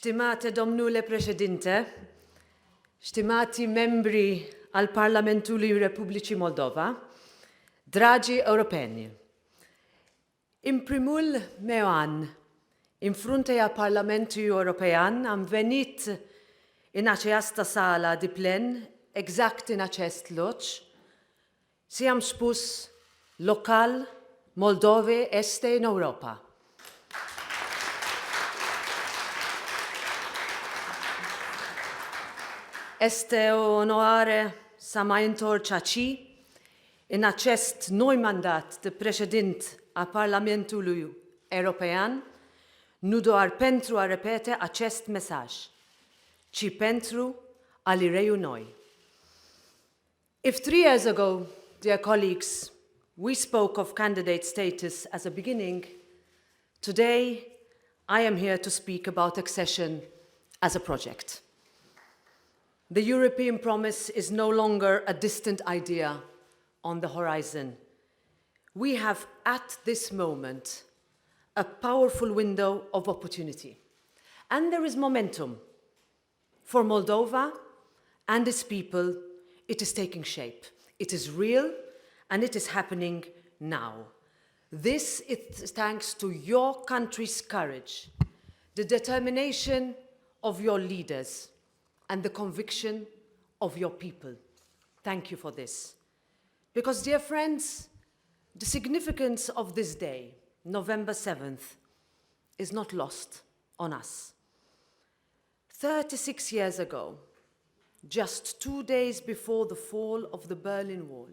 Stimate domnule președinte, stimati membri al Parlamentului Republicii Moldova, dragi europeni, în primul meu an, în fruntea Parlamentului European, am venit în această sală de plen, exact în acest loc, și am spus, local, Moldova este în Europa. Este o onoare să mă întorc aici, în acest nou mandat de președinte a Parlamentului European, nu doar pentru a repete acest mesaj, ci pentru a-l reuni. If 3 years ago, dear colleagues, we spoke of candidate status as a beginning, today I am here to speak about accession as a project. The European promise is no longer a distant idea on the horizon. We have at this moment a powerful window of opportunity. And there is momentum. For Moldova and its people, it is taking shape. It is real and it is happening now. This is thanks to your country's courage, the determination of your leaders, and the conviction of your people. Thank you for this. Because, dear friends, the significance of this day, November 7th, is not lost on us. 36 years ago, just 2 days before the fall of the Berlin Wall,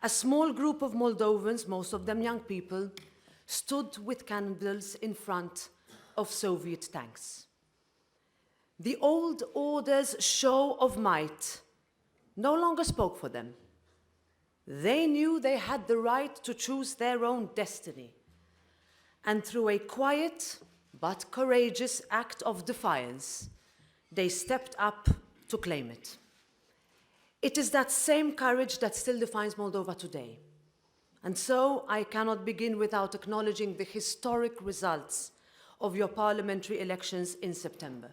a small group of Moldovans, most of them young people, stood with candles in front of Soviet tanks. The old order's show of might no longer spoke for them. They knew they had the right to choose their own destiny. And through a quiet but courageous act of defiance, they stepped up to claim it. It is that same courage that still defines Moldova today. And so I cannot begin without acknowledging the historic results of your parliamentary elections in September.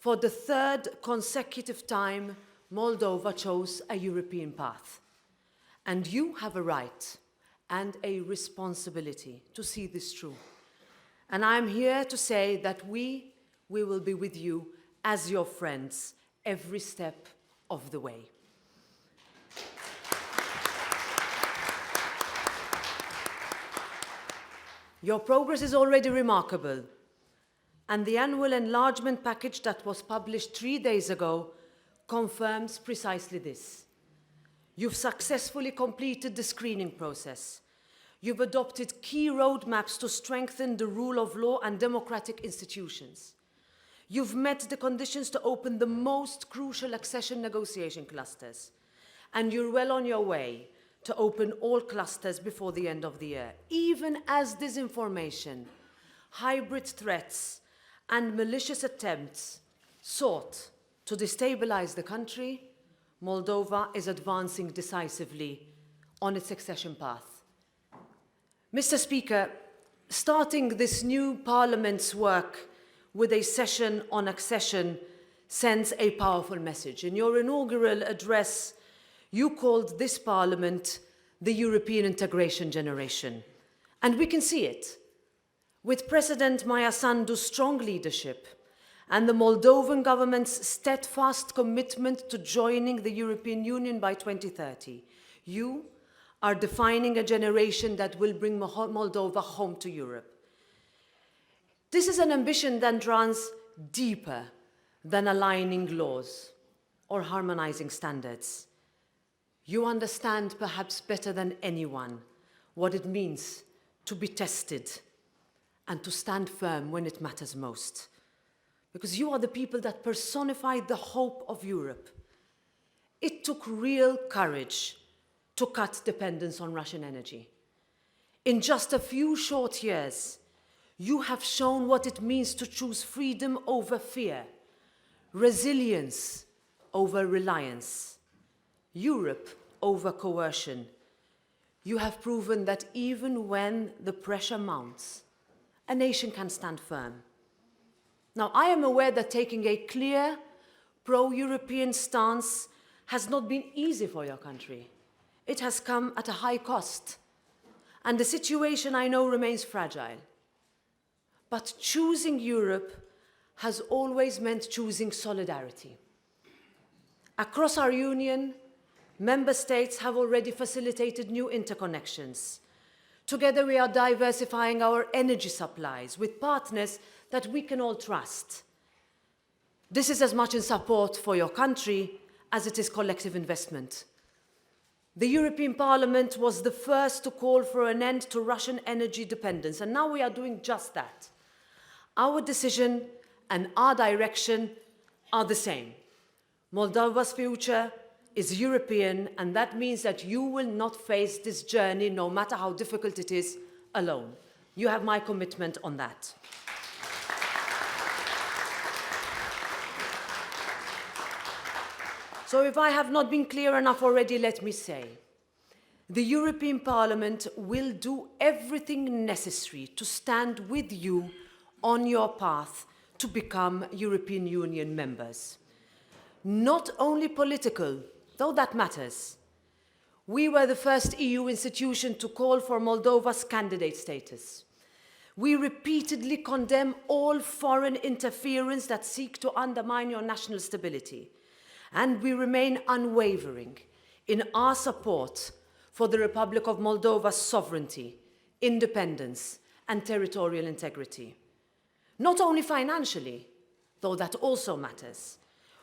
For the third consecutive time, Moldova chose a European path. And you have a right and a responsibility to see this through. And I'm here to say that we will be with you as your friends every step of the way. Your progress is already remarkable. And the annual enlargement package that was published 3 days ago confirms precisely this. You've successfully completed the screening process. You've adopted key roadmaps to strengthen the rule of law and democratic institutions. You've met the conditions to open the most crucial accession negotiation clusters. And you're well on your way to open all clusters before the end of the year. Even as disinformation, hybrid threats, and malicious attempts sought to destabilize the country, Moldova is advancing decisively on its accession path. Mr. Speaker, starting this new Parliament's work with a session on accession sends a powerful message. In your inaugural address, you called this Parliament the European integration generation. And we can see it. With President Maia Sandu's strong leadership and the Moldovan government's steadfast commitment to joining the European Union by 2030, you are defining a generation that will bring Moldova home to Europe. This is an ambition that runs deeper than aligning laws or harmonizing standards. You understand perhaps better than anyone what it means to be tested and to stand firm when it matters most. Because you are the people that personify the hope of Europe. It took real courage to cut dependence on Russian energy. In just a few short years, you have shown what it means to choose freedom over fear, resilience over reliance, Europe over coercion. You have proven that even when the pressure mounts, a nation can stand firm. Now, I am aware that taking a clear, pro-European stance has not been easy for your country. It has come at a high cost. And the situation, I know, remains fragile. But choosing Europe has always meant choosing solidarity. Across our union, member states have already facilitated new interconnections. Together we are diversifying our energy supplies with partners that we can all trust. This is as much in support for your country as it is collective investment. The European Parliament was the first to call for an end to Russian energy dependence, and now we are doing just that. Our decision and our direction are the same. Moldova's future is European, and that means that you will not face this journey, no matter how difficult it is, alone. You have my commitment on that. So if I have not been clear enough already, let me say, the European Parliament will do everything necessary to stand with you on your path to become European Union members. Not only political, though that matters. We were the first EU institution to call for Moldova's candidate status. We repeatedly condemn all foreign interference that seek to undermine your national stability. And we remain unwavering in our support for the Republic of Moldova's sovereignty, independence, and territorial integrity. Not only financially, though that also matters.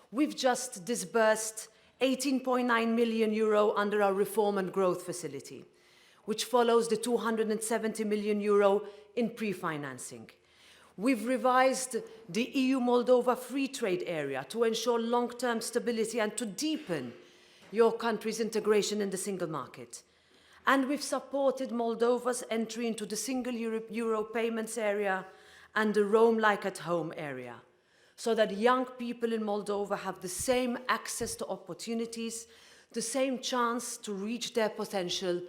We've just disbursed 18.9 million euro under our Reform and Growth Facility, which follows the 270 million euro in pre-financing. We've revised the EU-Moldova free trade area to ensure long-term stability and to deepen your country's integration in the single market. And we've supported Moldova's entry into the single euro payments area and the Roam Like at Home area, so that young people in Moldova have the same access to opportunities, the same chance to reach their potential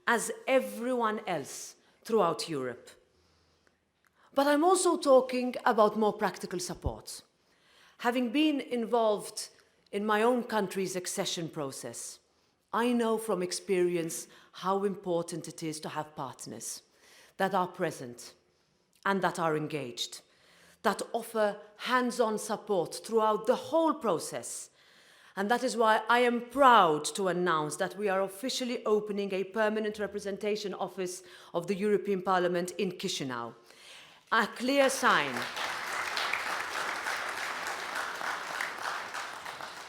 as everyone else throughout Europe. But I'm also talking about more practical support. Having been involved in my own country's accession process, I know from experience how important it is to have partners that are present and that are engaged, that offer hands-on support throughout the whole process. And that is why I am proud to announce that we are officially opening a permanent representation office of the European Parliament in Chișinău. A clear sign.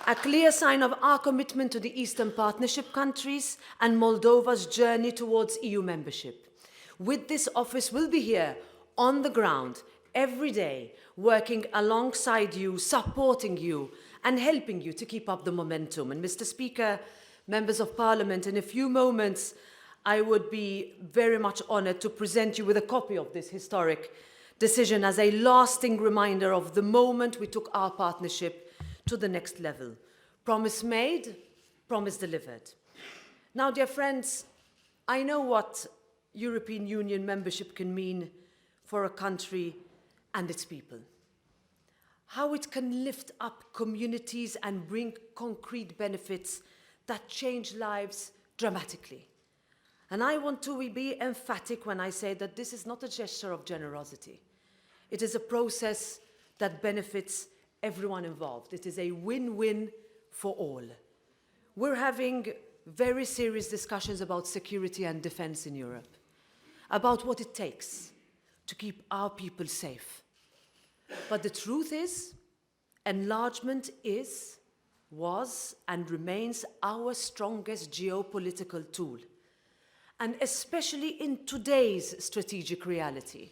A clear sign of our commitment to the Eastern Partnership countries and Moldova's journey towards EU membership. With this office, we'll be here on the ground every day, working alongside you, supporting you, and helping you to keep up the momentum. And Mr. Speaker, members of Parliament, in a few moments, I would be very much honored to present you with a copy of this historic decision as a lasting reminder of the moment we took our partnership to the next level. Promise made, promise delivered. Now, dear friends, I know what European Union membership can mean for a country and its people. How it can lift up communities and bring concrete benefits that change lives dramatically. And I want to be emphatic when I say that this is not a gesture of generosity. It is a process that benefits everyone involved. It is a win-win for all. We're having very serious discussions about security and defense in Europe, about what it takes to keep our people safe. But the truth is, enlargement is, was, and remains our strongest geopolitical tool. And especially in today's strategic reality,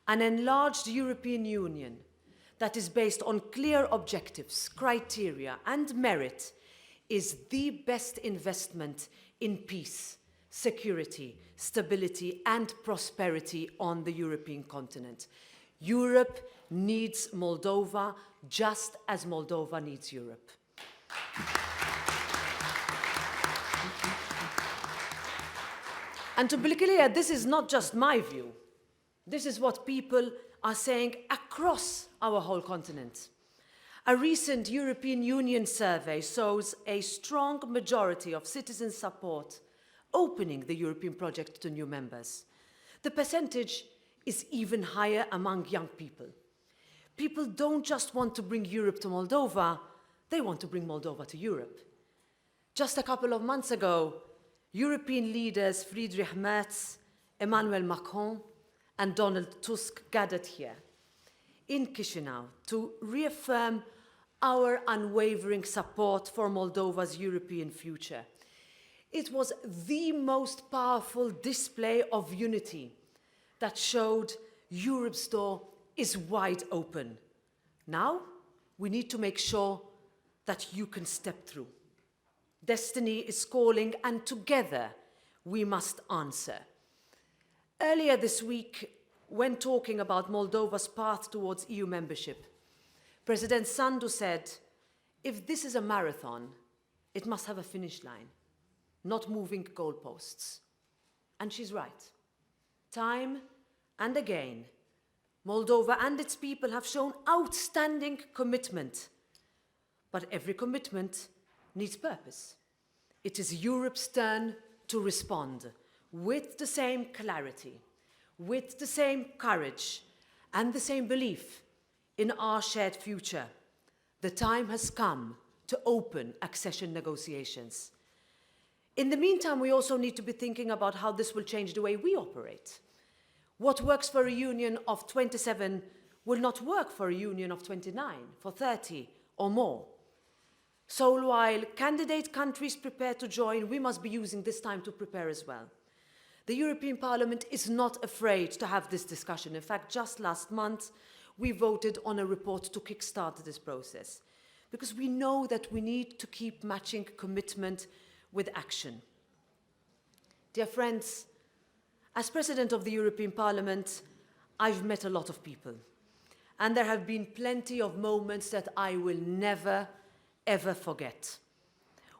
an enlarged European Union that is based on clear objectives, criteria, and merit is the best investment in peace, security, stability, and prosperity on the European continent. Europe needs Moldova just as Moldova needs Europe. And to be clear, this is not just my view. This is what people are saying across our whole continent. A recent European Union survey shows a strong majority of citizens support opening the European project to new members. The percentage is even higher among young people. People don't just want to bring Europe to Moldova, they want to bring Moldova to Europe. Just a couple of months ago, European leaders Friedrich Merz, Emmanuel Macron, and Donald Tusk gathered here in Chisinau to reaffirm our unwavering support for Moldova's European future. It was the most powerful display of unity that showed Europe's door is wide open. Now, we need to make sure that you can step through. Destiny is calling, and together we must answer. Earlier this week, when talking about Moldova's path towards EU membership, President Sandu said, if this is a marathon, it must have a finish line, not moving goalposts. And she's right. Time and again, Moldova and its people have shown outstanding commitment. But every commitment needs purpose. It is Europe's turn to respond with the same clarity, with the same courage, and the same belief in our shared future. The time has come to open accession negotiations. In the meantime, we also need to be thinking about how this will change the way we operate. What works for a union of 27 will not work for a union of 29, for 30 or more. So while candidate countries prepare to join, we must be using this time to prepare as well. The European Parliament is not afraid to have this discussion. In fact, just last month, we voted on a report to kickstart this process, because we know that we need to keep matching commitment with action. Dear friends, as President of the European Parliament, I've met a lot of people, and there have been plenty of moments that I will never, ever forget.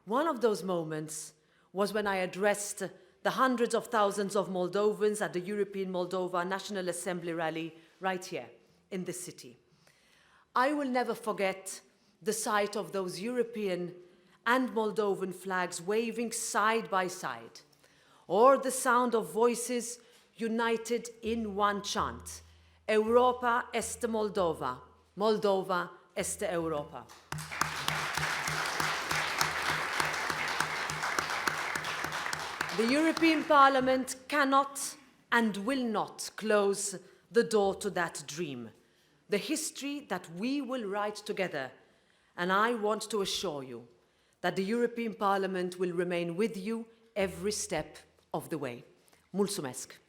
One of those moments was when I addressed the hundreds of thousands of Moldovans at the European Moldova National Assembly rally right here in this city. I will never forget the sight of those European and Moldovan flags waving side by side, or the sound of voices united in one chant, Europa este Moldova, Moldova este Europa. The European Parliament cannot and will not close the door to that dream, the history that we will write together. And I want to assure you that the European Parliament will remain with you every step of the way. Mulțumesc!